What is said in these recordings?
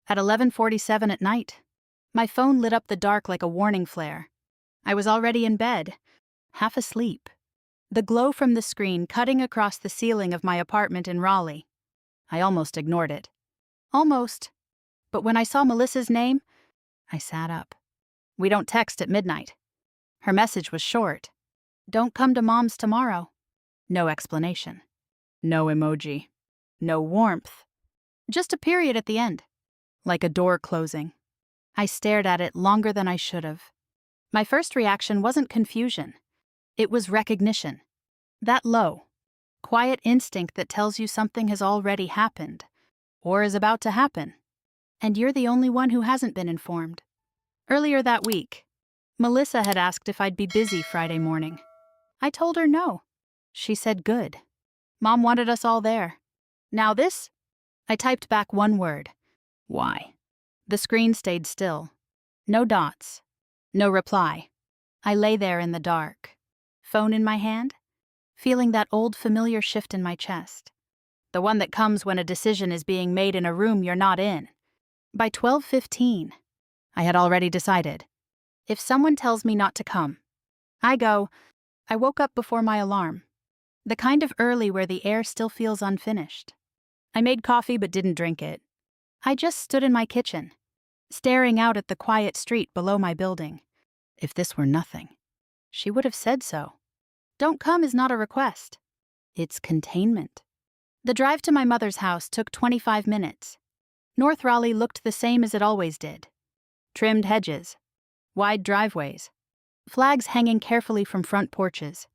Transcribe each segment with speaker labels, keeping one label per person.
Speaker 1: At 11:47 at night, my phone lit up the dark like a warning flare. I was already in bed, half asleep. The glow from the screen cutting across the ceiling of my apartment in Raleigh. I almost ignored it. Almost. But when I saw Melissa's name, I sat up. We don't text at midnight. Her message was short. Don't come to Mom's tomorrow. No explanation. No emoji. No warmth. Just a period at the end. Like a door closing. I stared at it longer than I should have. My first reaction wasn't confusion. It was recognition. That low, quiet instinct that tells you something has already happened, or is about to happen, and you're the only one who hasn't been informed. Earlier that week, Melissa had asked if I'd be busy Friday morning. I told her no. She said good. Mom wanted us all there. Now this? I typed back one word. Why? The screen stayed still. No dots. No reply. I lay there in the dark. Phone in my hand, feeling that old familiar shift in my chest. The one that comes when a decision is being made in a room you're not in. By 12:15, I had already decided. If someone tells me not to come, I go. I woke up before my alarm. The kind of early where the air still feels unfinished. I made coffee but didn't drink it. I just stood in my kitchen, staring out at the quiet street below my building. If this were nothing, she would have said so. Don't come is not a request. It's containment. The drive to my mother's house took 25 minutes. North Raleigh looked the same as it always did. Trimmed hedges, wide driveways, flags hanging carefully from front porches.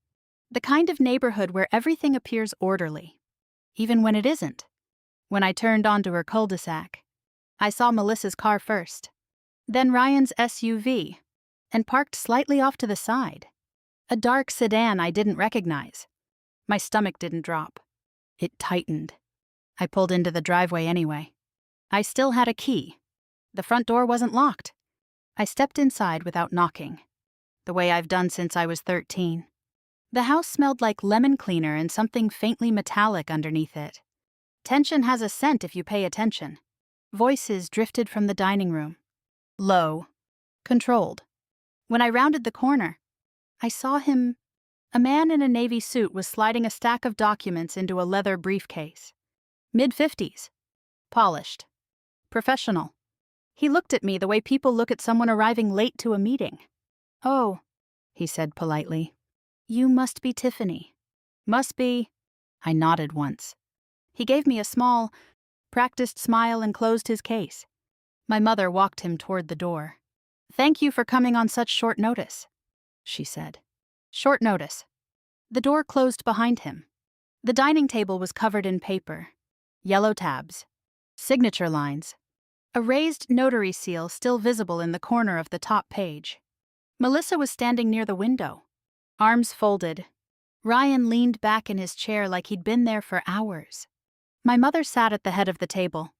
Speaker 1: The kind of neighborhood where everything appears orderly, even when it isn't. When I turned onto her cul-de-sac, I saw Melissa's car first, then Ryan's SUV, and parked slightly off to the side. A dark sedan I didn't recognize. My stomach didn't drop. It tightened. I pulled into the driveway anyway. I still had a key. The front door wasn't locked. I stepped inside without knocking, the way I've done since I was 13. The house smelled like lemon cleaner and something faintly metallic underneath it. Tension has a scent if you pay attention. Voices drifted from the dining room. Low. Controlled. When I rounded the corner, I saw him. A man in a navy suit was sliding a stack of documents into a leather briefcase. Mid-50s. Polished. Professional. He looked at me the way people look at someone arriving late to a meeting. Oh, he said politely. You must be Tiffany. Must be. I nodded once. He gave me a small, practiced smile and closed his case. My mother walked him toward the door. Thank you for coming on such short notice, she said. Short notice. The door closed behind him. The dining table was covered in paper. Yellow tabs. Signature lines. A raised notary seal still visible in the corner of the top page. Melissa was standing near the window, arms folded. Ryan leaned back in his chair like he'd been there for hours. My mother sat at the head of the table.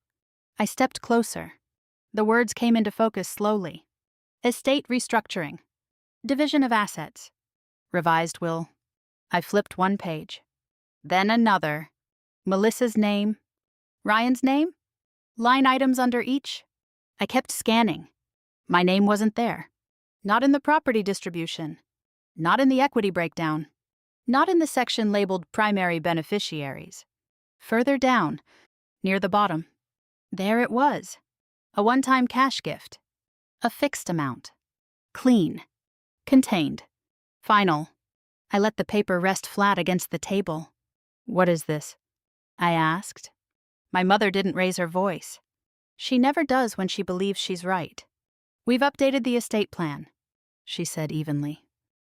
Speaker 1: I stepped closer. The words came into focus slowly. Estate restructuring. Division of assets. Revised will. I flipped one page. Then another. Melissa's name. Ryan's name? Line items under each. I kept scanning. My name wasn't there. Not in the property distribution. Not in the equity breakdown. Not in the section labeled primary beneficiaries. Further down, near the bottom. There it was. A one-time cash gift. A fixed amount. Clean. Contained. Final. I let the paper rest flat against the table. What is this? I asked. My mother didn't raise her voice. She never does when she believes she's right. We've updated the estate plan, she said evenly.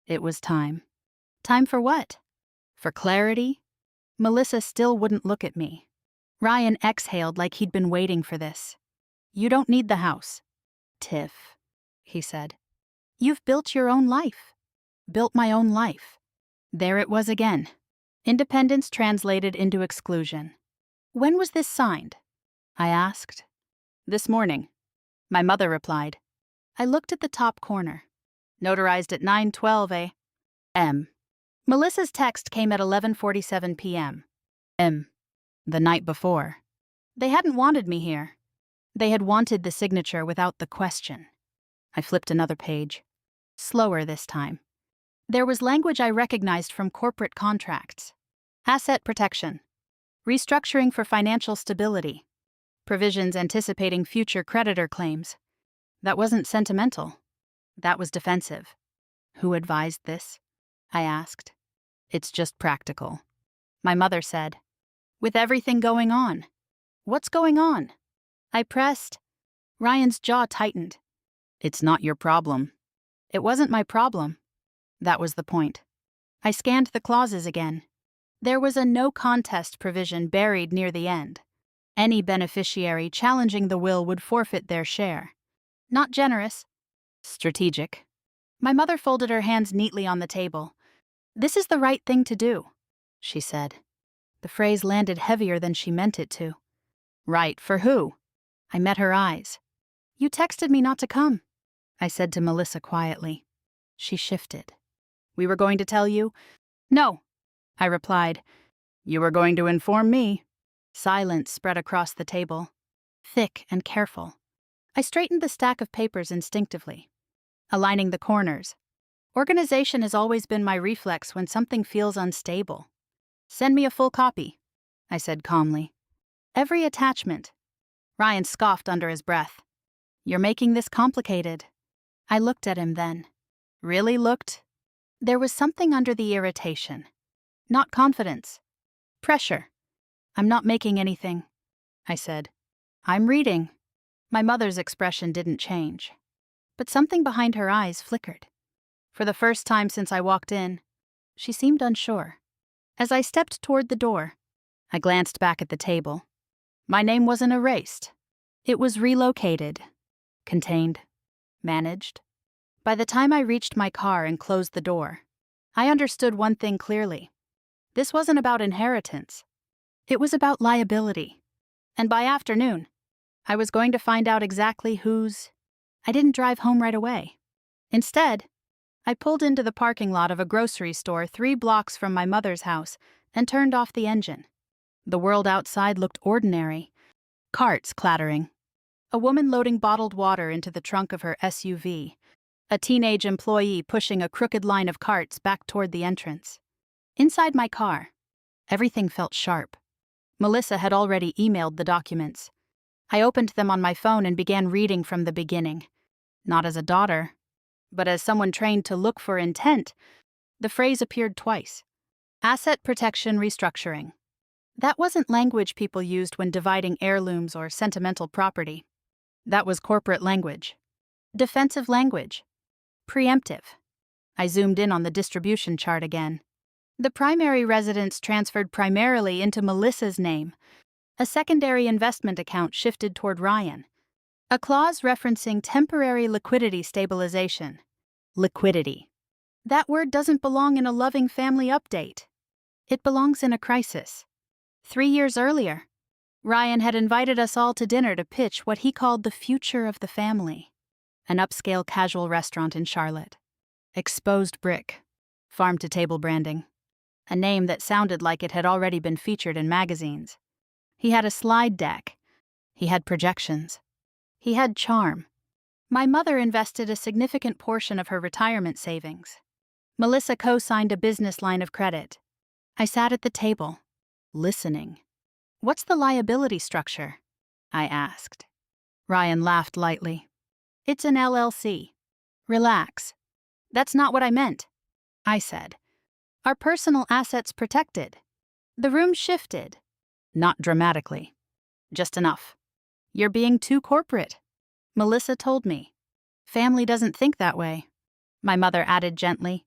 Speaker 1: It was time. Time for what? For clarity? Melissa still wouldn't look at me. Ryan exhaled like he'd been waiting for this. You don't need the house, Tiff, he said. You've built your own life. Built my own life. There it was again. Independence translated into exclusion. When was this signed? I asked. This morning, my mother replied. I looked at the top corner. Notarized at 9:12 a.m. Melissa's text came at 11:47 p.m. The night before. They hadn't wanted me here. They had wanted the signature without the question. I flipped another page. Slower this time. There was language I recognized from corporate contracts. Asset protection. Restructuring for financial stability. Provisions anticipating future creditor claims. That wasn't sentimental. That was defensive. Who advised this? I asked. It's just practical. My mother said. With everything going on. What's going on? I pressed. Ryan's jaw tightened. It's not your problem. It wasn't my problem. That was the point. I scanned the clauses again. There was a no contest provision buried near the end. Any beneficiary challenging the will would forfeit their share. Not generous. Strategic. My mother folded her hands neatly on the table. This is the right thing to do, she said. The phrase landed heavier than she meant it to. Right for who? I met her eyes. You texted me not to come, I said to Melissa quietly. She shifted. We were going to tell you? No, I replied. You were going to inform me. Silence spread across the table, thick and careful. I straightened the stack of papers instinctively, aligning the corners. Organization has always been my reflex when something feels unstable. Send me a full copy, I said calmly. Every attachment. Ryan scoffed under his breath. You're making this complicated. I looked at him then. Really looked? There was something under the irritation. Not confidence. Pressure. I'm not making anything, I said. I'm reading. My mother's expression didn't change, but something behind her eyes flickered. For the first time since I walked in, she seemed unsure. As I stepped toward the door, I glanced back at the table. My name wasn't erased. It was relocated, contained, managed. By the time I reached my car and closed the door, I understood one thing clearly. This wasn't about inheritance. It was about liability. And by afternoon, I was going to find out exactly whose. I didn't drive home right away. Instead, I pulled into the parking lot of a grocery store 3 blocks from my mother's house and turned off the engine. The world outside looked ordinary. Carts clattering. A woman loading bottled water into the trunk of her SUV. A teenage employee pushing a crooked line of carts back toward the entrance. Inside my car, everything felt sharp. Melissa had already emailed the documents. I opened them on my phone and began reading from the beginning. Not as a daughter, but as someone trained to look for intent. The phrase appeared twice. Asset protection restructuring. That wasn't language people used when dividing heirlooms or sentimental property. That was corporate language. Defensive language. Preemptive. I zoomed in on the distribution chart again. The primary residence transferred primarily into Melissa's name. A secondary investment account shifted toward Ryan. A clause referencing temporary liquidity stabilization. Liquidity. That word doesn't belong in a loving family update. It belongs in a crisis. 3 years earlier, Ryan had invited us all to dinner to pitch what he called the future of the family. An upscale casual restaurant in Charlotte. Exposed brick. Farm-to-table branding. A name that sounded like it had already been featured in magazines. He had a slide deck. He had projections. He had charm. My mother invested a significant portion of her retirement savings. Melissa co-signed a business line of credit. I sat at the table, listening. What's the liability structure? I asked. Ryan laughed lightly. It's an LLC. Relax. That's not what I meant, I said. Our personal assets protected. The room shifted. Not dramatically. Just enough. You're being too corporate, Melissa told me. Family doesn't think that way, my mother added gently.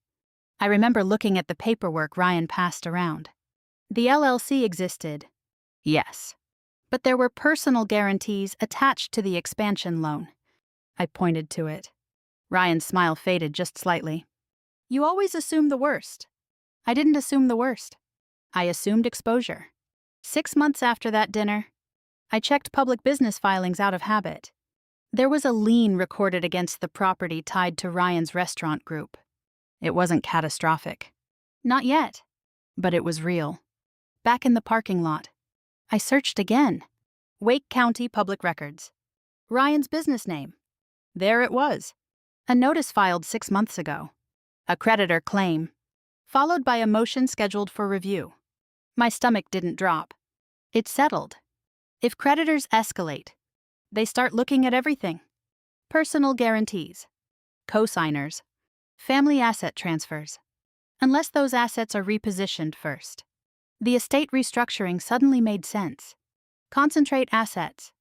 Speaker 1: I remember looking at the paperwork Ryan passed around. The LLC existed, yes, but there were personal guarantees attached to the expansion loan. I pointed to it. Ryan's smile faded just slightly. You always assume the worst. I didn't assume the worst. I assumed exposure. 6 months after that dinner, I checked public business filings out of habit. There was a lien recorded against the property tied to Ryan's restaurant group. It wasn't catastrophic. Not yet. But it was real. Back in the parking lot, I searched again. Wake County Public Records. Ryan's business name. There it was. A notice filed 6 months ago. A creditor claim. Followed by a motion scheduled for review. My stomach didn't drop. It settled. If creditors escalate, they start looking at everything. Personal guarantees. Co-signers. Family asset transfers. Unless those assets are repositioned first. The estate restructuring suddenly made sense. Concentrate assets.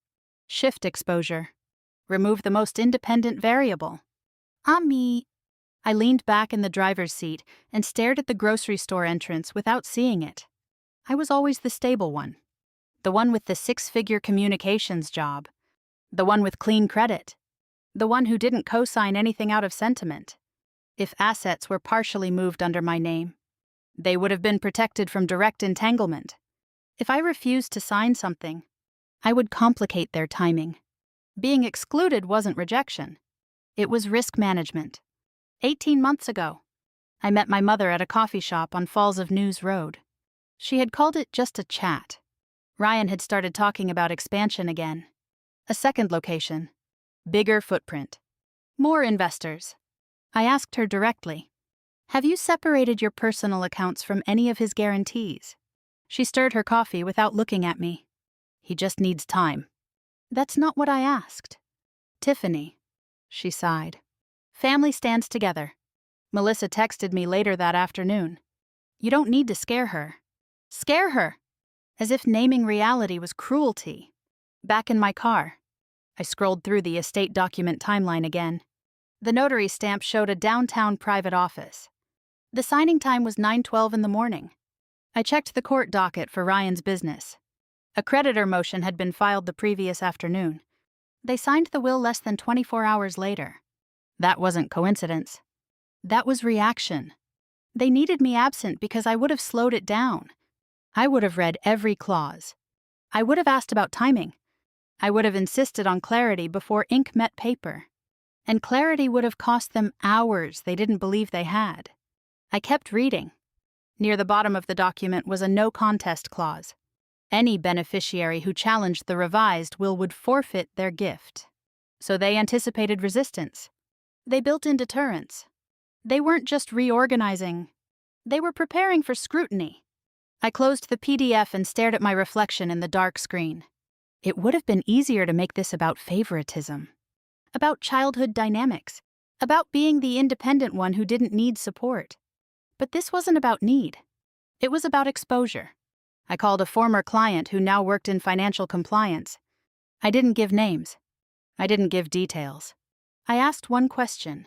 Speaker 1: Shift exposure. Remove the most independent variable. Me. I leaned back in the driver's seat and stared at the grocery store entrance without seeing it. I was always the stable one. The one with the 6-figure communications job. The one with clean credit. The one who didn't co-sign anything out of sentiment. If assets were partially moved under my name, they would have been protected from direct entanglement. If I refused to sign something, I would complicate their timing. Being excluded wasn't rejection. It was risk management. 18 months ago, I met my mother at a coffee shop on Falls of News Road. She had called it just a chat. Ryan had started talking about expansion again. A second location. Bigger footprint. More investors. I asked her directly, "Have you separated your personal accounts from any of his guarantees?" She stirred her coffee without looking at me. "He just needs time." "That's not what I asked." "Tiffany," she sighed. "Family stands together." Melissa texted me later that afternoon. "You don't need to scare her." Scare her? As if naming reality was cruelty. Back in my car, I scrolled through the estate document timeline again. The notary stamp showed a downtown private office. The signing time was 9:12 in the morning. I checked the court docket for Ryan's business. A creditor motion had been filed the previous afternoon. They signed the will less than 24 hours later. That wasn't coincidence. That was reaction. They needed me absent because I would have slowed it down. I would have read every clause. I would have asked about timing. I would have insisted on clarity before ink met paper. And clarity would have cost them hours they didn't believe they had. I kept reading. Near the bottom of the document was a no contest clause. Any beneficiary who challenged the revised will would forfeit their gift. So they anticipated resistance. They built in deterrence. They weren't just reorganizing. They were preparing for scrutiny. I closed the PDF and stared at my reflection in the dark screen. It would have been easier to make this about favoritism. About childhood dynamics. About being the independent one who didn't need support. But this wasn't about need. It was about exposure. I called a former client who now worked in financial compliance. I didn't give names. I didn't give details. I asked one question.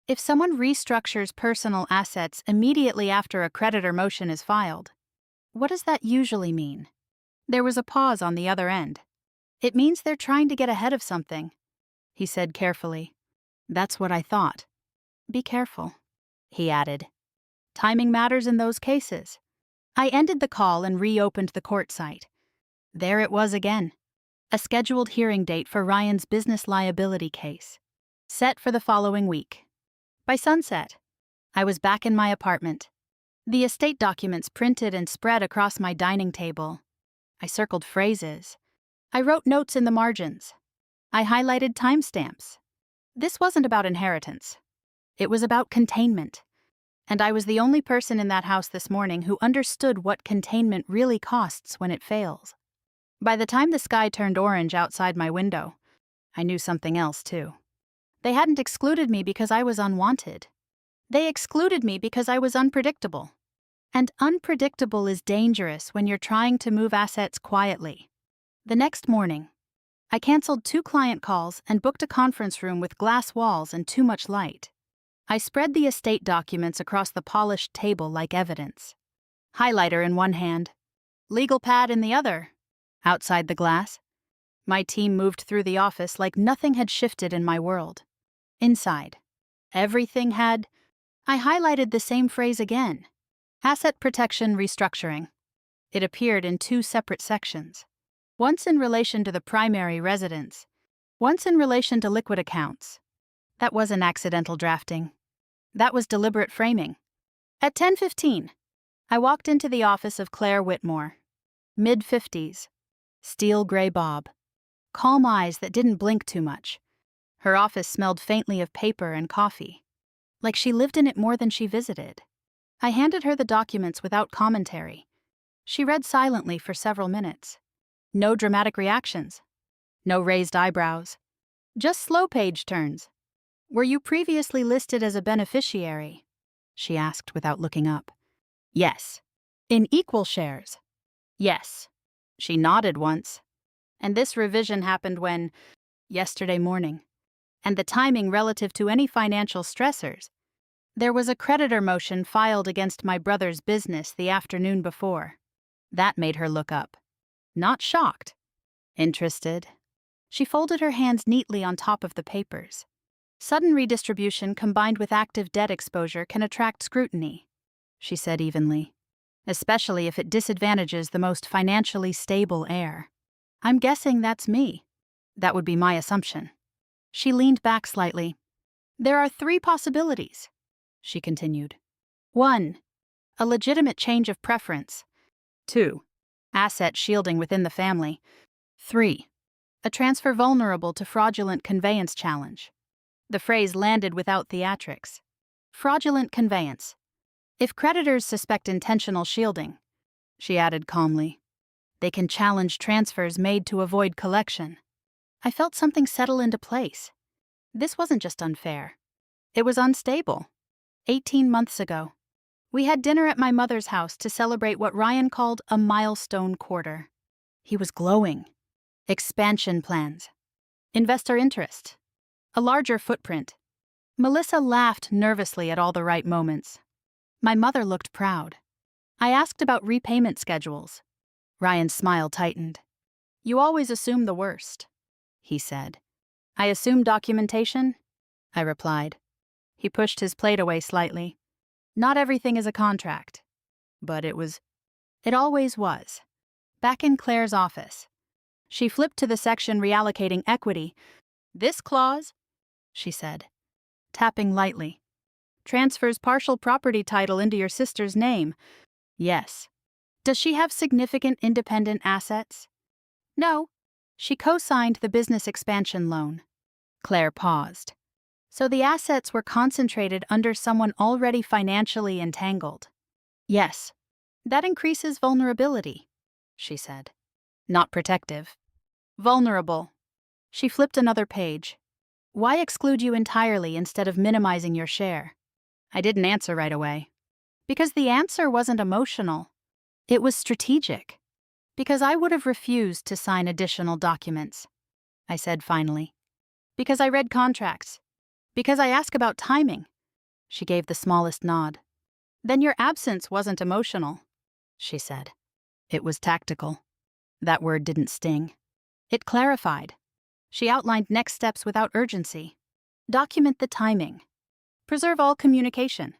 Speaker 1: If someone restructures personal assets immediately after a creditor motion is filed, what does that usually mean? There was a pause on the other end. "It means they're trying to get ahead of something," he said carefully. "That's what I thought." "Be careful," he added. "Timing matters in those cases." I ended the call and reopened the court site. There it was again. A scheduled hearing date for Ryan's business liability case. Set for the following week. By sunset, I was back in my apartment. The estate documents printed and spread across my dining table. I circled phrases. I wrote notes in the margins. I highlighted timestamps. This wasn't about inheritance. It was about containment. And I was the only person in that house this morning who understood what containment really costs when it fails. By the time the sky turned orange outside my window, I knew something else too. They hadn't excluded me because I was unwanted. They excluded me because I was unpredictable. And unpredictable is dangerous when you're trying to move assets quietly. The next morning, I canceled 2 client calls and booked a conference room with glass walls and too much light. I spread the estate documents across the polished table like evidence. Highlighter in one hand, legal pad in the other. Outside the glass, my team moved through the office like nothing had shifted in my world. Inside, everything had. I highlighted the same phrase again. Asset protection restructuring. It appeared in 2 separate sections. Once in relation to the primary residence, once in relation to liquid accounts. That wasn't accidental drafting. That was deliberate framing. At 10:15, I walked into the office of Claire Whitmore. Mid-50s. Steel gray bob. calm eyes that didn't blink too much. Her office smelled faintly of paper and coffee, like she lived in it more than she visited. I handed her the documents without commentary. She read silently for several minutes. No dramatic reactions. No raised eyebrows. Just slow page turns. "Were you previously listed as a beneficiary?" she asked without looking up. "Yes." "In equal shares?" "Yes." She nodded once. "And this revision happened when?" "Yesterday morning." "And the timing relative to any financial stressors?" "There was a creditor motion filed against my brother's business the afternoon before." That made her look up. Not shocked. Interested. She folded her hands neatly on top of the papers. "Sudden redistribution combined with active debt exposure can attract scrutiny," she said evenly, "especially if it disadvantages the most financially stable heir. I'm guessing that's me. That would be my assumption." She leaned back slightly. "There are 3 possibilities," she continued. 1. A legitimate change of preference. 2. Asset shielding within the family. 3. A transfer vulnerable to fraudulent conveyance challenge. The phrase landed without theatrics. Fraudulent conveyance. "If creditors suspect intentional shielding," she added calmly, "they can challenge transfers made to avoid collection." I felt something settle into place. This wasn't just unfair. It was unstable. 18 months ago, we had dinner at my mother's house to celebrate what Ryan called a milestone quarter. He was glowing. Expansion plans. Investor interest. A larger footprint. Melissa laughed nervously at all the right moments. My mother looked proud. I asked about repayment schedules. Ryan's smile tightened. "You always assume the worst," he said. "I assume documentation?" I replied. He pushed his plate away slightly. "Not everything is a contract." But it was. It always was. Back in Claire's office. She flipped to the section reallocating equity. "This clause," she said, tapping lightly, "transfers partial property title into your sister's name." "Yes." "Does she have significant independent assets?" "No." She co-signed the business expansion loan. Claire paused. "So the assets were concentrated under someone already financially entangled?" "Yes." "That increases vulnerability," she said. "Not protective." "Vulnerable." She flipped another page. "Why exclude you entirely instead of minimizing your share?" I didn't answer right away. Because the answer wasn't emotional. It was strategic. Because I would have refused to sign additional documents, I said finally. Because I read contracts. Because I ask about timing. She gave the smallest nod. "Then your absence wasn't emotional," she said. It was tactical. That word didn't sting. It clarified. She outlined next steps without urgency. Document the timing. Preserve all communication.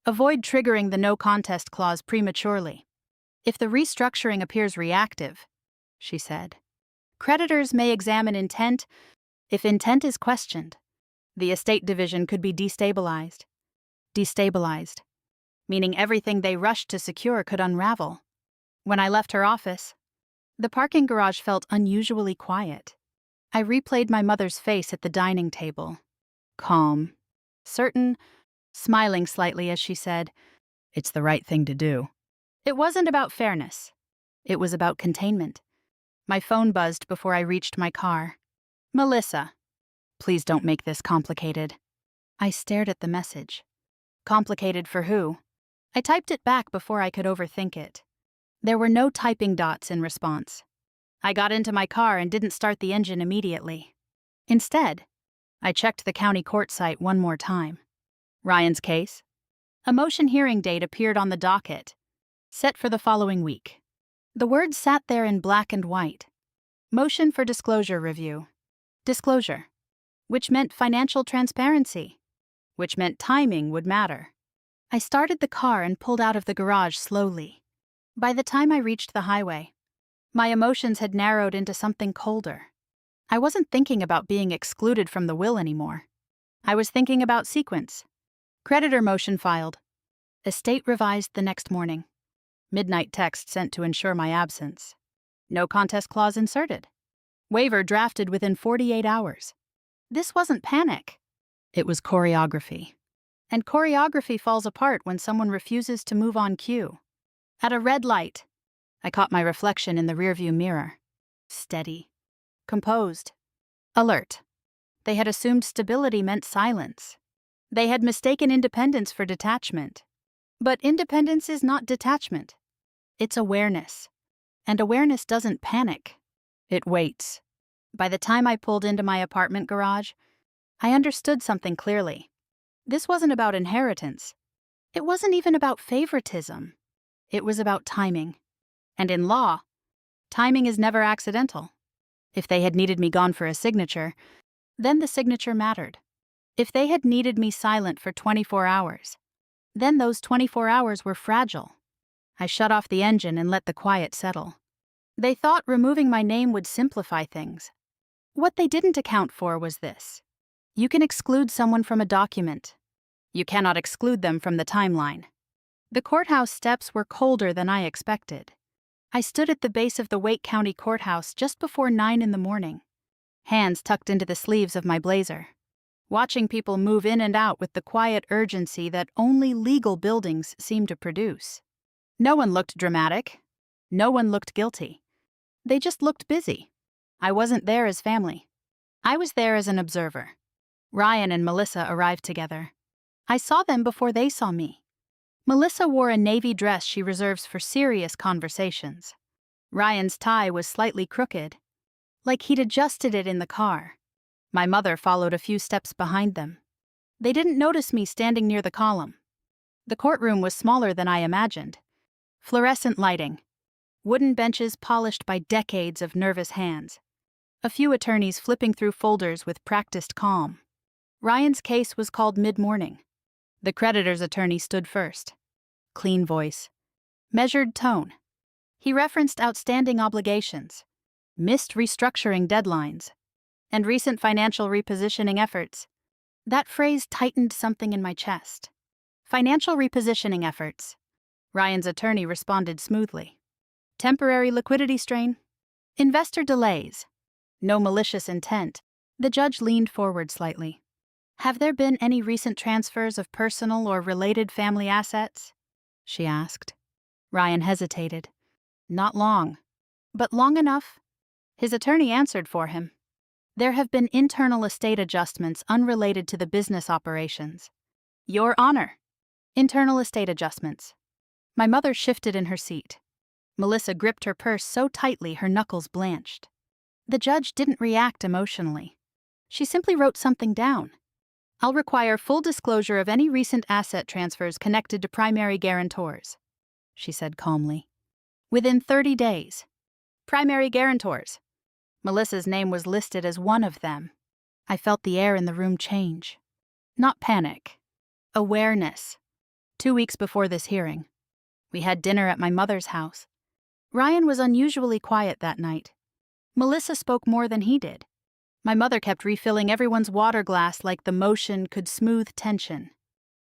Speaker 1: Avoid triggering the no contest clause prematurely. If the restructuring appears reactive, she said, creditors may examine intent. If intent is questioned, the estate division could be destabilized. Destabilized, meaning everything they rushed to secure could unravel. When I left her office, the parking garage felt unusually quiet. I replayed my mother's face at the dining table. Calm, certain, smiling slightly as she said, "It's the right thing to do." It wasn't about fairness. It was about containment. My phone buzzed before I reached my car. "Melissa, please don't make this complicated." I stared at the message. Complicated for who? I typed it back before I could overthink it. There were no typing dots in response. I got into my car and didn't start the engine immediately. Instead, I checked the county court site one more time. Ryan's case? A motion hearing date appeared on the docket, set for the following week. The words sat there in black and white. Motion for disclosure review. Disclosure. Which meant financial transparency. Which meant timing would matter. I started the car and pulled out of the garage slowly. By the time I reached the highway, my emotions had narrowed into something colder. I wasn't thinking about being excluded from the will anymore. I was thinking about sequence. Creditor motion filed. Estate revised the next morning. Midnight text sent to ensure my absence. No contest clause inserted. Waiver drafted within 48 hours. This wasn't panic. It was choreography. And choreography falls apart when someone refuses to move on cue. At a red light, I caught my reflection in the rearview mirror. Steady. Composed. Alert. They had assumed stability meant silence. They had mistaken independence for detachment. But independence is not detachment. It's awareness. And awareness doesn't panic. It waits. By the time I pulled into my apartment garage, I understood something clearly. This wasn't about inheritance. It wasn't even about favoritism. It was about timing. And in law, timing is never accidental. If they had needed me gone for a signature, then the signature mattered. If they had needed me silent for 24 hours, then those 24 hours were fragile. I shut off the engine and let the quiet settle. They thought removing my name would simplify things. What they didn't account for was this. You can exclude someone from a document. You cannot exclude them from the timeline. The courthouse steps were colder than I expected. I stood at the base of the Wake County Courthouse just before 9 in the morning, hands tucked into the sleeves of my blazer, watching people move in and out with the quiet urgency that only legal buildings seem to produce. No one looked dramatic. No one looked guilty. They just looked busy. I wasn't there as family. I was there as an observer. Ryan and Melissa arrived together. I saw them before they saw me. Melissa wore a navy dress she reserves for serious conversations. Ryan's tie was slightly crooked, like he'd adjusted it in the car. My mother followed a few steps behind them. They didn't notice me standing near the column. The courtroom was smaller than I imagined. Fluorescent lighting. Wooden benches polished by decades of nervous hands. A few attorneys flipping through folders with practiced calm. Ryan's case was called mid-morning. The creditor's attorney stood first. Clean voice. Measured tone. He referenced outstanding obligations, missed restructuring deadlines, and recent financial repositioning efforts. That phrase tightened something in my chest. Financial repositioning efforts. Ryan's attorney responded smoothly. Temporary liquidity strain. Investor delays. No malicious intent. The judge leaned forward slightly. Have there been any recent transfers of personal or related family assets? She asked. Ryan hesitated. Not long. But long enough? His attorney answered for him. There have been internal estate adjustments unrelated to the business operations. Your Honor. Internal estate adjustments. My mother shifted in her seat. Melissa gripped her purse so tightly her knuckles blanched. The judge didn't react emotionally. She simply wrote something down. I'll require full disclosure of any recent asset transfers connected to primary guarantors, she said calmly. Within 30 days. Primary guarantors. Melissa's name was listed as one of them. I felt the air in the room change. Not panic. Awareness. 2 weeks before this hearing. We had dinner at my mother's house. Ryan was unusually quiet that night. Melissa spoke more than he did. My mother kept refilling everyone's water glass like the motion could smooth tension.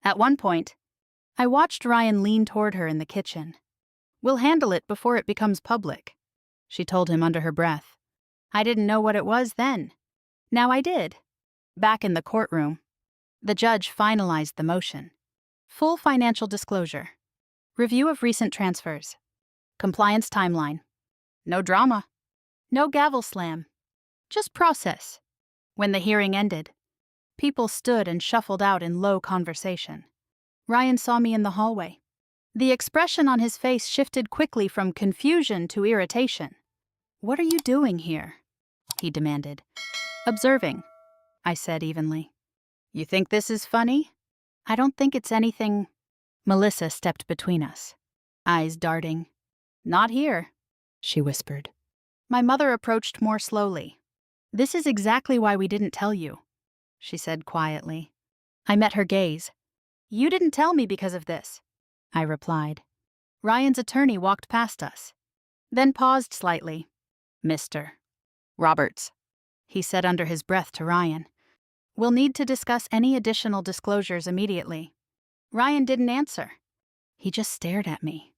Speaker 1: At one point, I watched Ryan lean toward her in the kitchen. We'll handle it before it becomes public, she told him under her breath. I didn't know what it was then. Now I did. Back in the courtroom, the judge finalized the motion. Full financial disclosure. Review of recent transfers. Compliance timeline. No drama. No gavel slam. Just process. When the hearing ended, people stood and shuffled out in low conversation. Ryan saw me in the hallway. The expression on his face shifted quickly from confusion to irritation. What are you doing here? He demanded. Observing, I said evenly. You think this is funny? I don't think it's anything. Melissa stepped between us, eyes darting. Not here, she whispered. My mother approached more slowly. This is exactly why we didn't tell you, she said quietly. I met her gaze. You didn't tell me because of this, I replied. Ryan's attorney walked past us, then paused slightly. Mr. Roberts, he said under his breath to Ryan. We'll need to discuss any additional disclosures immediately. Ryan didn't answer. He just stared at me.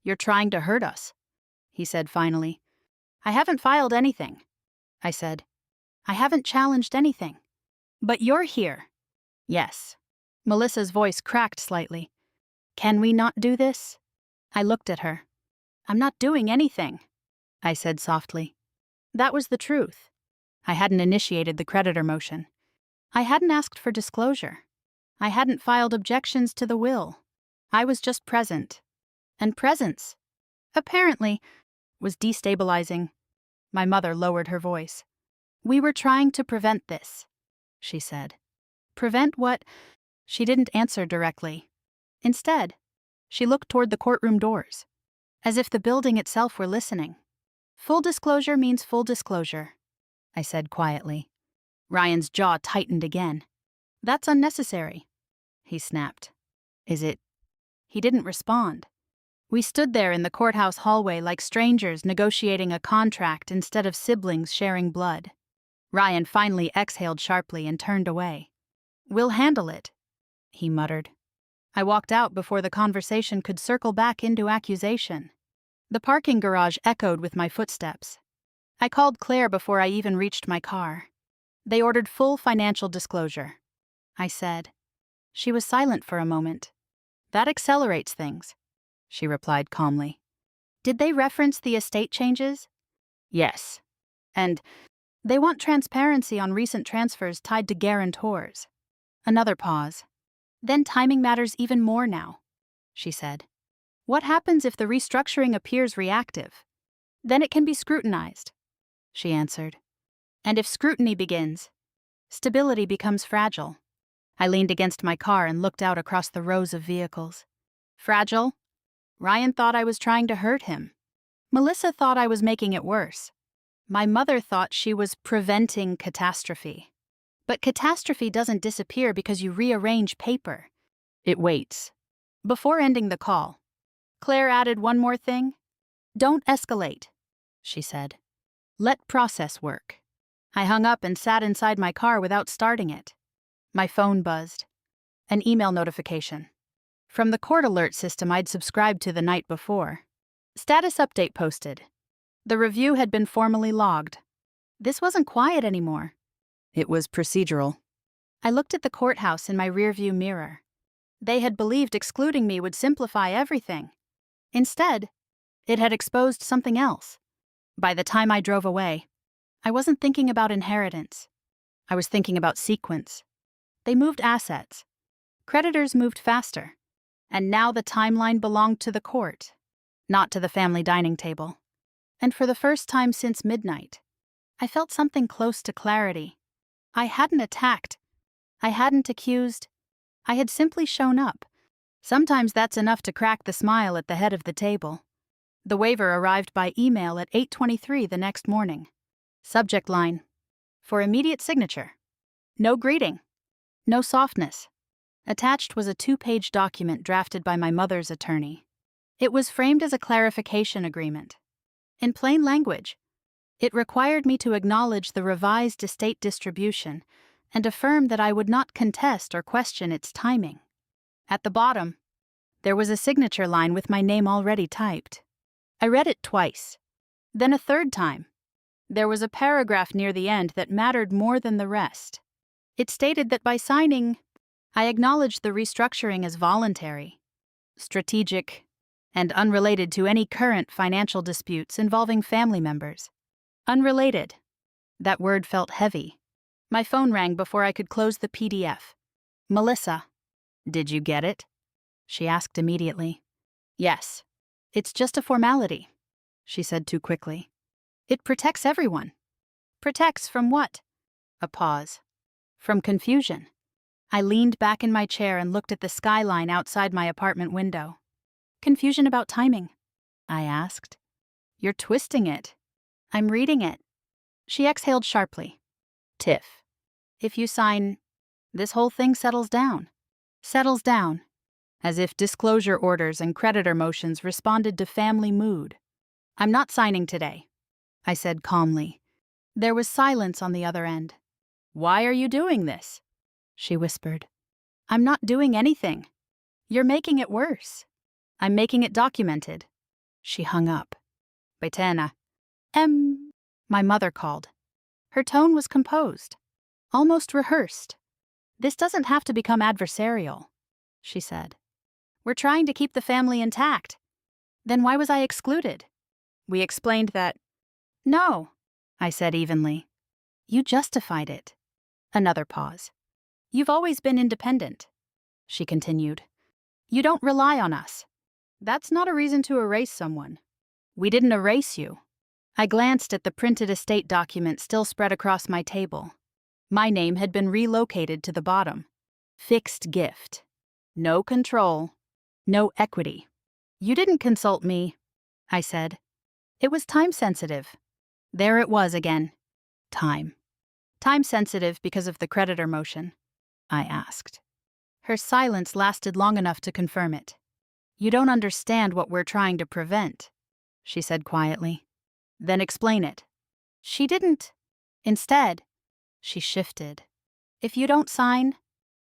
Speaker 1: You're trying to hurt us, he said finally. I haven't filed anything. I said. I haven't challenged anything. But you're here. Yes. Melissa's voice cracked slightly. Can we not do this? I looked at her. I'm not doing anything, I said softly. That was the truth. I hadn't initiated the creditor motion. I hadn't asked for disclosure. I hadn't filed objections to the will. I was just present. And presence, apparently, was destabilizing. My mother lowered her voice. We were trying to prevent this, she said. Prevent what? She didn't answer directly. Instead, she looked toward the courtroom doors, as if the building itself were listening. Full disclosure means full disclosure, I said quietly. Ryan's jaw tightened again. That's unnecessary, he snapped. Is it? He didn't respond. We stood there in the courthouse hallway like strangers negotiating a contract instead of siblings sharing blood. Ryan finally exhaled sharply and turned away. We'll handle it, he muttered. I walked out before the conversation could circle back into accusation. The parking garage echoed with my footsteps. I called Claire before I even reached my car. They ordered full financial disclosure, I said. She was silent for a moment. That accelerates things, she replied calmly. Did they reference the estate changes? Yes. And they want transparency on recent transfers tied to guarantors. Another pause. Then timing matters even more now, she said. What happens if the restructuring appears reactive? Then it can be scrutinized, she answered. And if scrutiny begins, stability becomes fragile. I leaned against my car and looked out across the rows of vehicles. Fragile? Ryan thought I was trying to hurt him. Melissa thought I was making it worse. My mother thought she was preventing catastrophe. But catastrophe doesn't disappear because you rearrange paper. It waits. Before ending the call, Claire added one more thing. Don't escalate, she said. Let process work. I hung up and sat inside my car without starting it. My phone buzzed. An email notification. From the court alert system I'd subscribed to the night before. Status update posted. The review had been formally logged. This wasn't quiet anymore. It was procedural. I looked at the courthouse in my rearview mirror. They had believed excluding me would simplify everything. Instead, it had exposed something else. By the time I drove away, I wasn't thinking about inheritance. I was thinking about sequence. They moved assets. Creditors moved faster. And now the timeline belonged to the court, not to the family dining table. And for the first time since midnight, I felt something close to clarity. I hadn't attacked. I hadn't accused. I had simply shown up. Sometimes that's enough to crack the smile at the head of the table. The waiver arrived by email at 8:23 the next morning. Subject line: for immediate signature. No greeting. No softness. Attached was a 2-page document drafted by my mother's attorney. It was framed as a clarification agreement. In plain language, it required me to acknowledge the revised estate distribution and affirm that I would not contest or question its timing. At the bottom, there was a signature line with my name already typed. I read it twice, then a third time. There was a paragraph near the end that mattered more than the rest. It stated that by signing, I acknowledged the restructuring as voluntary, strategic, and unrelated to any current financial disputes involving family members. Unrelated. That word felt heavy. My phone rang before I could close the PDF. Melissa. Did you get it? She asked immediately. Yes. It's just a formality, she said too quickly. It protects everyone. Protects from what? A pause. From confusion. I leaned back in my chair and looked at the skyline outside my apartment window. Confusion about timing? I asked. You're twisting it. I'm reading it. She exhaled sharply. Tiff. If you sign, this whole thing settles down. Settles down. As if disclosure orders and creditor motions responded to family mood. I'm not signing today, I said calmly. There was silence on the other end. Why are you doing this? She whispered. I'm not doing anything. You're making it worse. I'm making it documented. She hung up. Betena. My mother called. Her tone was composed, almost rehearsed. "This doesn't have to become adversarial," she said. "We're trying to keep the family intact." "Then why was I excluded?" We explained that. "No," I said evenly. "You justified it." Another pause. "You've always been independent," she continued. "You don't rely on us." "That's not a reason to erase someone." "We didn't erase you." I glanced at the printed estate document still spread across my table. My name had been relocated to the bottom. Fixed gift. No control. No equity. "You didn't consult me," I said. "It was time-sensitive." There it was again. Time. "Time-sensitive because of the creditor motion?" I asked. Her silence lasted long enough to confirm it. "You don't understand what we're trying to prevent," she said quietly. "Then explain it." She didn't. Instead, she shifted. "If you don't sign,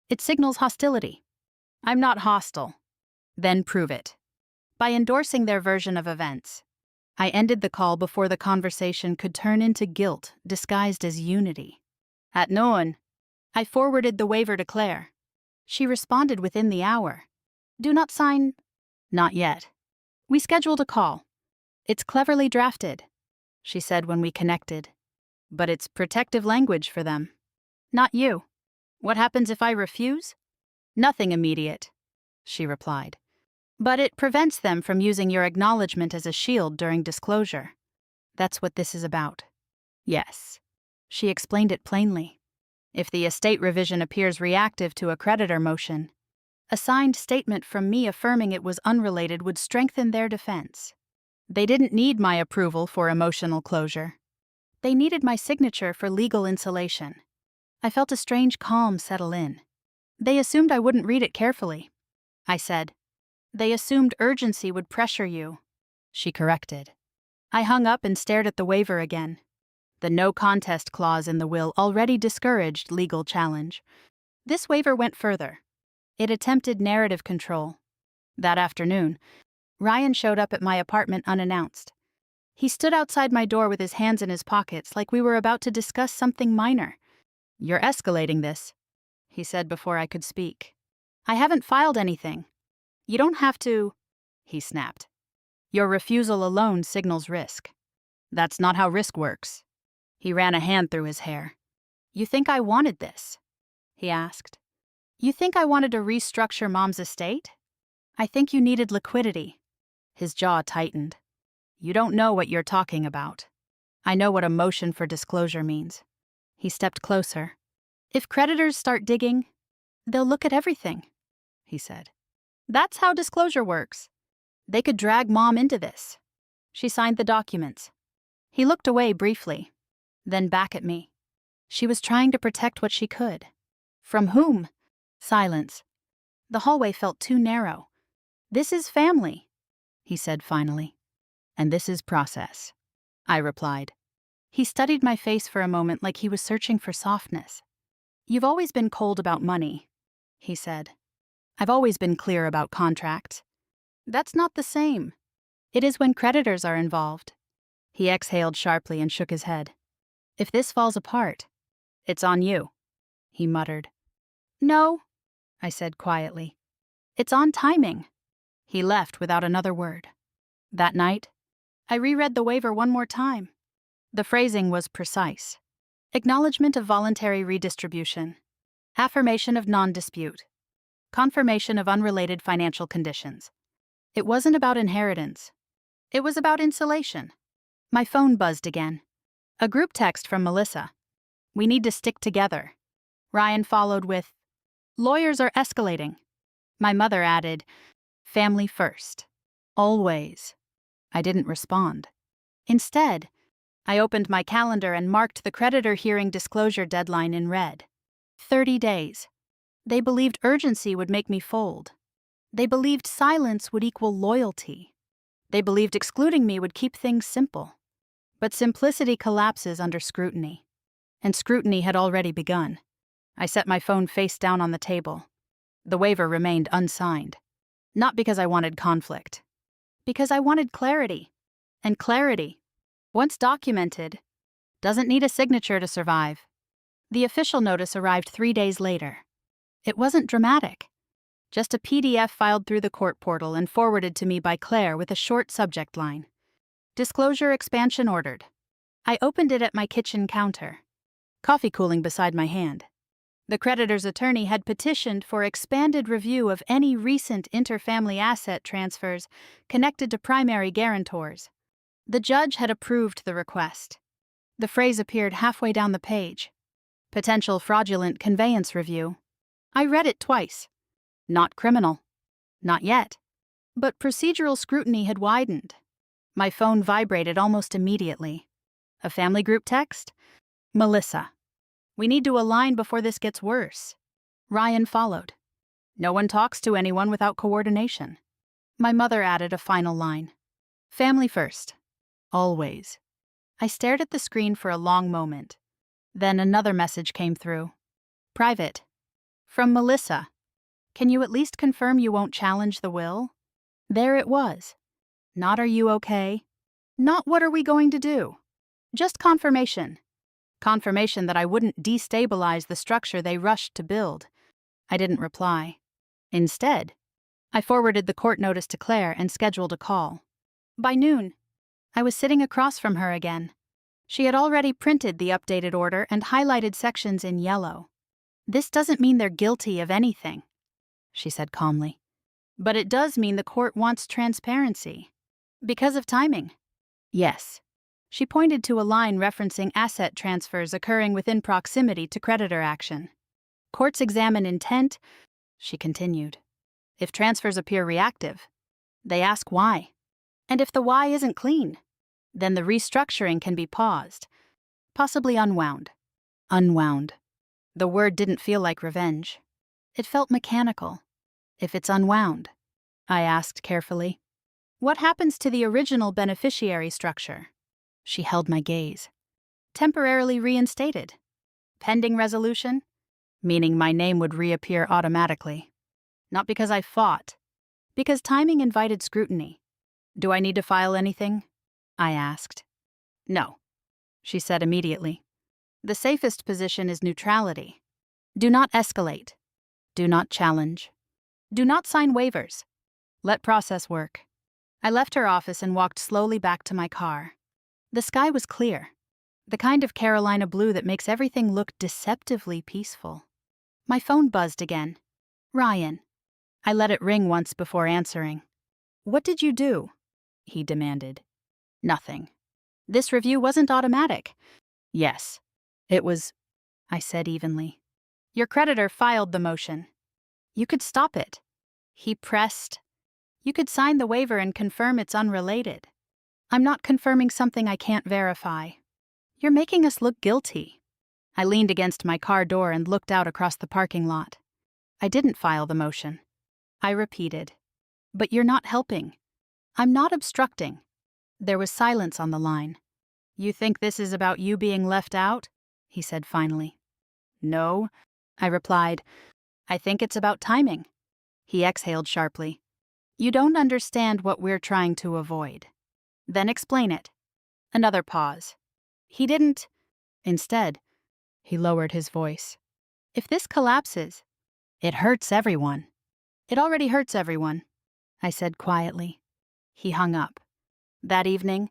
Speaker 1: it signals hostility." "I'm not hostile." "Then prove it." By endorsing their version of events, I ended the call before the conversation could turn into guilt disguised as unity. At noon, I forwarded the waiver to Claire. She responded within the hour. "Do not sign." "Not yet." "We scheduled a call. It's cleverly drafted," she said when we connected. "But it's protective language for them." "Not you." "What happens if I refuse?" "Nothing immediate," she replied. "But it prevents them from using your acknowledgement as a shield during disclosure." "That's what this is about." "Yes." She explained it plainly. If the estate revision appears reactive to a creditor motion, a signed statement from me affirming it was unrelated would strengthen their defense. They didn't need my approval for emotional closure. They needed my signature for legal insulation. I felt a strange calm settle in. "They assumed I wouldn't read it carefully," I said. "They assumed urgency would pressure you," she corrected. I hung up and stared at the waiver again. The no contest clause in the will already discouraged legal challenge. This waiver went further. It attempted narrative control. That afternoon, Ryan showed up at my apartment unannounced. He stood outside my door with his hands in his pockets like we were about to discuss something minor. "You're escalating this," he said before I could speak. "I haven't filed anything." "You don't have to," he snapped. "Your refusal alone signals risk." "That's not how risk works." He ran a hand through his hair. "You think I wanted this?" he asked. "You think I wanted to restructure Mom's estate?" "I think you needed liquidity." His jaw tightened. "You don't know what you're talking about." "I know what a motion for disclosure means." He stepped closer. "If creditors start digging, they'll look at everything," he said. "That's how disclosure works. They could drag Mom into this." She signed the documents. He looked away briefly, then back at me. She was trying to protect what she could. From whom? Silence. The hallway felt too narrow. "This is family," he said finally. "And this is process," I replied. He studied my face for a moment like he was searching for softness. "You've always been cold about money," he said. "I've always been clear about contracts." "That's not the same." "It is when creditors are involved." He exhaled sharply and shook his head. "If this falls apart, it's on you," he muttered. "No," I said quietly. "It's on timing." He left without another word. That night, I reread the waiver one more time. The phrasing was precise. Acknowledgement of voluntary redistribution. Affirmation of non-dispute. Confirmation of unrelated financial conditions. It wasn't about inheritance. It was about insulation. My phone buzzed again. A group text from Melissa. "We need to stick together." Ryan followed with, "Lawyers are escalating." My mother added, "Family first. Always." I didn't respond. Instead, I opened my calendar and marked the creditor hearing disclosure deadline in red. 30 days. They believed urgency would make me fold. They believed silence would equal loyalty. They believed excluding me would keep things simple. But simplicity collapses under scrutiny. And scrutiny had already begun. I set my phone face down on the table. The waiver remained unsigned. Not because I wanted conflict. Because I wanted clarity. And clarity, once documented, Doesn't need a signature to survive. The official notice arrived 3 days later. It wasn't dramatic. Just a PDF filed through the court portal and forwarded to me by Claire with a short subject line. Disclosure expansion ordered. I opened it at my kitchen counter, coffee cooling beside my hand. The creditor's attorney had petitioned for expanded review of any recent interfamily asset transfers connected to primary guarantors. The judge had approved the request. The phrase appeared halfway down the page. Potential fraudulent conveyance review. I read it twice. Not criminal. Not yet. But procedural scrutiny had widened. My phone vibrated almost immediately. A family group text? Melissa. We need to align before this gets worse. Ryan followed. No one talks to anyone without coordination. My mother added a final line. Family first. Always. I stared at the screen for a long moment. Then another message came through. Private. From Melissa. Can you at least confirm you won't challenge the will? There it was. Not are you okay? Not what are we going to do? Just confirmation. Confirmation that I wouldn't destabilize the structure they rushed to build. I didn't reply. Instead, I forwarded the court notice to Claire and scheduled a call. By noon, I was sitting across from her again. She had already printed the updated order and highlighted sections in yellow. This doesn't mean they're guilty of anything, she said calmly. But it does mean the court wants transparency. Because of timing. Yes. She pointed to a line referencing asset transfers occurring within proximity to creditor action. Courts examine intent, she continued. If transfers appear reactive, they ask why. And if the why isn't clean, then the restructuring can be paused, possibly unwound. Unwound. The word didn't feel like revenge. It felt mechanical. If it's unwound, I asked carefully. What happens to the original beneficiary structure? She held my gaze. Temporarily reinstated. Pending resolution? Meaning my name would reappear automatically. Not because I fought. Because timing invited scrutiny. Do I need to file anything? I asked. No, she said immediately. The safest position is neutrality. Do not escalate. Do not challenge. Do not sign waivers. Let process work. I left her office and walked slowly back to my car. The sky was clear, the kind of Carolina blue that makes everything look deceptively peaceful. My phone buzzed again. Ryan. I let it ring once before answering. What did you do? He demanded. Nothing. This review wasn't automatic. Yes. It was, I said evenly. Your creditor filed the motion. You could stop it. He pressed. You could sign the waiver and confirm it's unrelated. I'm not confirming something I can't verify. You're making us look guilty. I leaned against my car door and looked out across the parking lot. I didn't file the motion. I repeated. But you're not helping. I'm not obstructing. There was silence on the line. You think this is about you being left out? He said finally. No, I replied. I think it's about timing. He exhaled sharply. You don't understand what we're trying to avoid. Then explain it. Another pause. He didn't. Instead, he lowered his voice. If this collapses, it hurts everyone. It already hurts everyone, I said quietly. He hung up. That evening,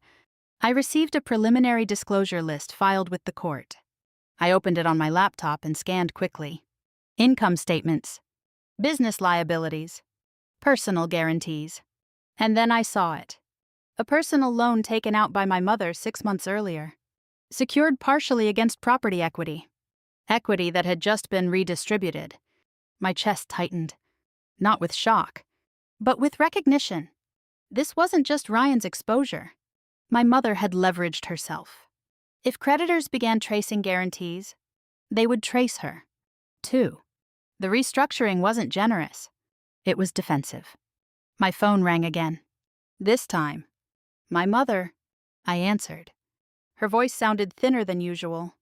Speaker 1: I received a preliminary disclosure list filed with the court. I opened it on my laptop and scanned quickly. Income statements, business liabilities, personal guarantees. And then I saw it. A personal loan taken out by my mother 6 months earlier. Secured partially against property equity. Equity that had just been redistributed. My chest tightened. Not with shock, but with recognition. This wasn't just Ryan's exposure. My mother had leveraged herself. If creditors began tracing guarantees, they would trace her, too. The restructuring wasn't generous. It was defensive. My phone rang again. This time, my mother, I answered. Her voice sounded thinner than usual.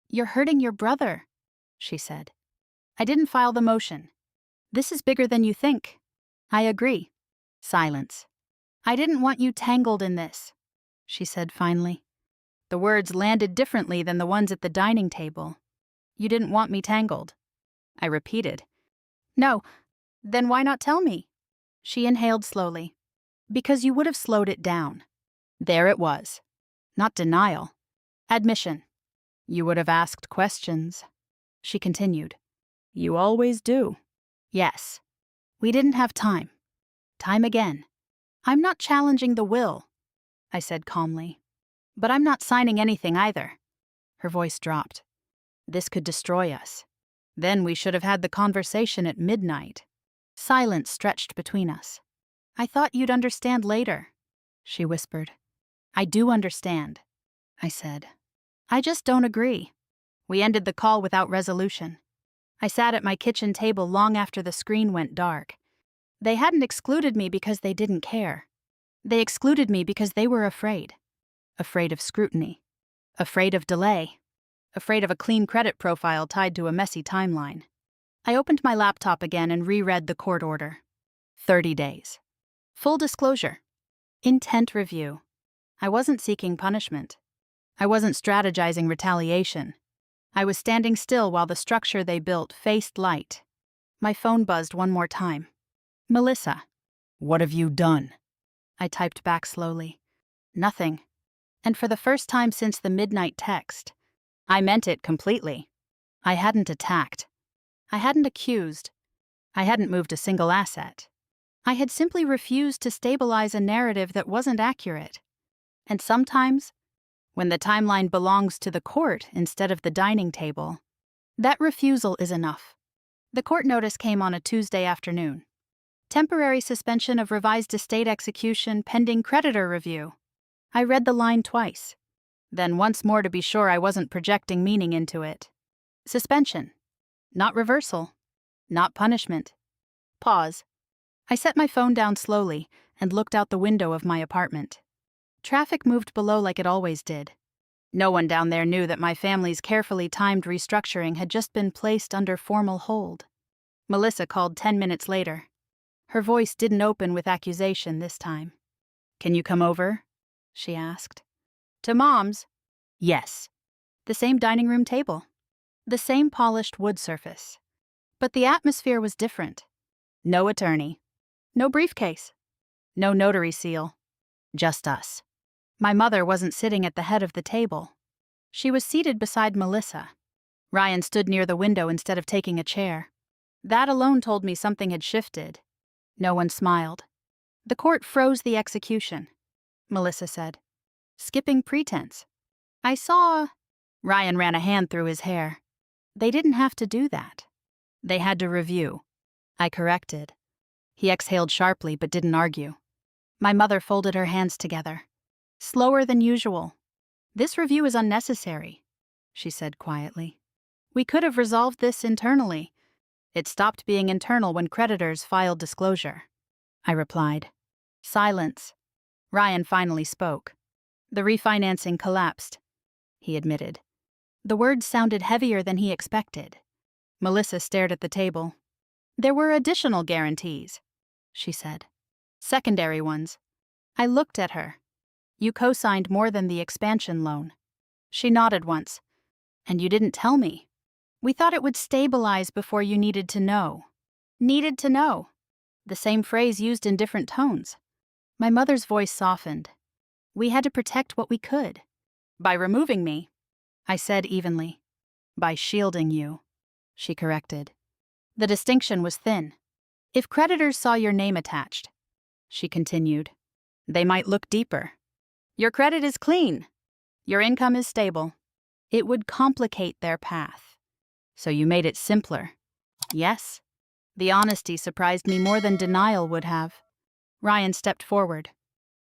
Speaker 1: You're hurting your brother, she said. I didn't file the motion. This is bigger than you think. I agree. Silence. I didn't want you tangled in this, she said finally. The words landed differently than the ones at the dining table. You didn't want me tangled. I repeated. No. Then why not tell me? She inhaled slowly. Because you would have slowed it down. There it was. Not denial. Admission. You would have asked questions. She continued. You always do. Yes. We didn't have time. Time again. I'm not challenging the will, I said calmly. But I'm not signing anything either. Her voice dropped. This could destroy us. Then we should have had the conversation at midnight. Silence stretched between us. I thought you'd understand later, she whispered. I do understand, I said. I just don't agree. We ended the call without resolution. I sat at my kitchen table long after the screen went dark. They hadn't excluded me because they didn't care. They excluded me because they were afraid. Afraid of scrutiny. Afraid of delay. Afraid of a clean credit profile tied to a messy timeline. I opened my laptop again and reread the court order. 30 days. Full disclosure. Intent review. I wasn't seeking punishment. I wasn't strategizing retaliation. I was standing still while the structure they built faced light. My phone buzzed one more time. Melissa. What have you done? I typed back slowly. Nothing. And for the first time since the midnight text, I meant it completely. I hadn't attacked. I hadn't accused. I hadn't moved a single asset. I had simply refused to stabilize a narrative that wasn't accurate. And sometimes, when the timeline belongs to the court instead of the dining table, that refusal is enough. The court notice came on a Tuesday afternoon. Temporary suspension of revised estate execution pending creditor review. I read the line twice. Then once more to be sure I wasn't projecting meaning into it. Suspension. Not reversal. Not punishment. Pause. I set my phone down slowly and looked out the window of my apartment. Traffic moved below like it always did. No one down there knew that my family's carefully timed restructuring had just been placed under formal hold. Melissa called 10 minutes later. Her voice didn't open with accusation this time. Can you come over? She asked. To Mom's? Yes. The same dining room table. The same polished wood surface. But the atmosphere was different. No attorney. No briefcase. No notary seal. Just us. My mother wasn't sitting at the head of the table. She was seated beside Melissa. Ryan stood near the window instead of taking a chair. That alone told me something had shifted. No one smiled. The court froze the execution, Melissa said. Skipping pretense. I saw... Ryan ran a hand through his hair. They didn't have to do that. They had to review. I corrected. He exhaled sharply but didn't argue. My mother folded her hands together. Slower than usual. This review is unnecessary, she said quietly. We could have resolved this internally. It stopped being internal when creditors filed disclosure. I replied. Silence. Ryan finally spoke. The refinancing collapsed, he admitted. The words sounded heavier than he expected. Melissa stared at the table. There were additional guarantees, she said. Secondary ones. I looked at her. You co-signed more than the expansion loan. She nodded once. And you didn't tell me. We thought it would stabilize before you needed to know. Needed to know. The same phrase used in different tones. My mother's voice softened. We had to protect what we could. By removing me, I said evenly. By shielding you, she corrected. The distinction was thin. If creditors saw your name attached, she continued, they might look deeper. Your credit is clean. Your income is stable. It would complicate their path. So you made it simpler. Yes. The honesty surprised me more than denial would have. Ryan stepped forward.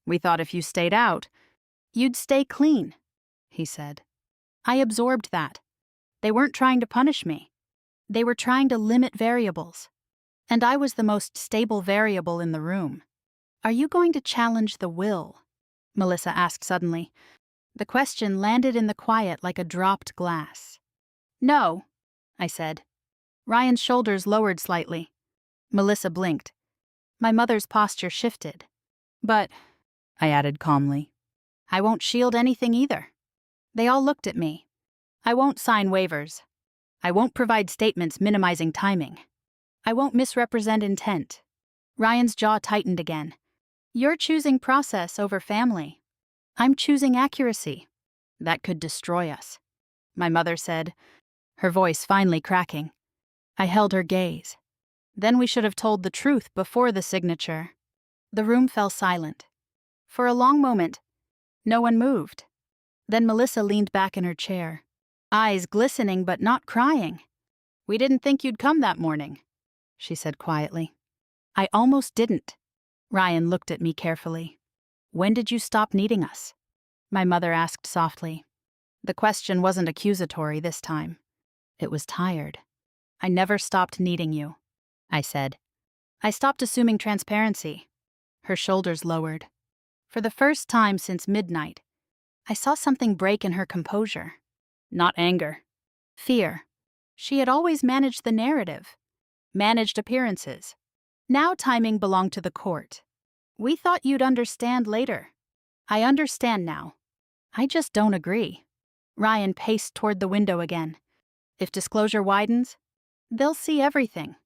Speaker 1: We thought if you stayed out, you'd stay clean, he said. I absorbed that. They weren't trying to punish me. They were trying to limit variables. And I was the most stable variable in the room. Are you going to challenge the will? Melissa asked suddenly. The question landed in the quiet like a dropped glass. No, I said. Ryan's shoulders lowered slightly. Melissa blinked. My mother's posture shifted. But, I added calmly, I won't shield anything either. They all looked at me. I won't sign waivers. I won't provide statements minimizing timing. I won't misrepresent intent. Ryan's jaw tightened again. You're choosing process over family. I'm choosing accuracy. That could destroy us, my mother said, her voice finally cracking. I held her gaze. Then we should have told the truth before the signature. The room fell silent. For a long moment, no one moved. Then Melissa leaned back in her chair, eyes glistening but not crying. We didn't think you'd come that morning, she said quietly. I almost didn't. Ryan looked at me carefully. When did you stop needing us? My mother asked softly. The question wasn't accusatory this time. It was tired. I never stopped needing you, I said. I stopped assuming transparency. Her shoulders lowered. For the first time since midnight, I saw something break in her composure. Not anger. Fear. She had always managed the narrative, managed appearances. Now timing belonged to the court. We thought you'd understand later. I understand now. I just don't agree. Ryan paced toward the window again. If disclosure widens, they'll see everything.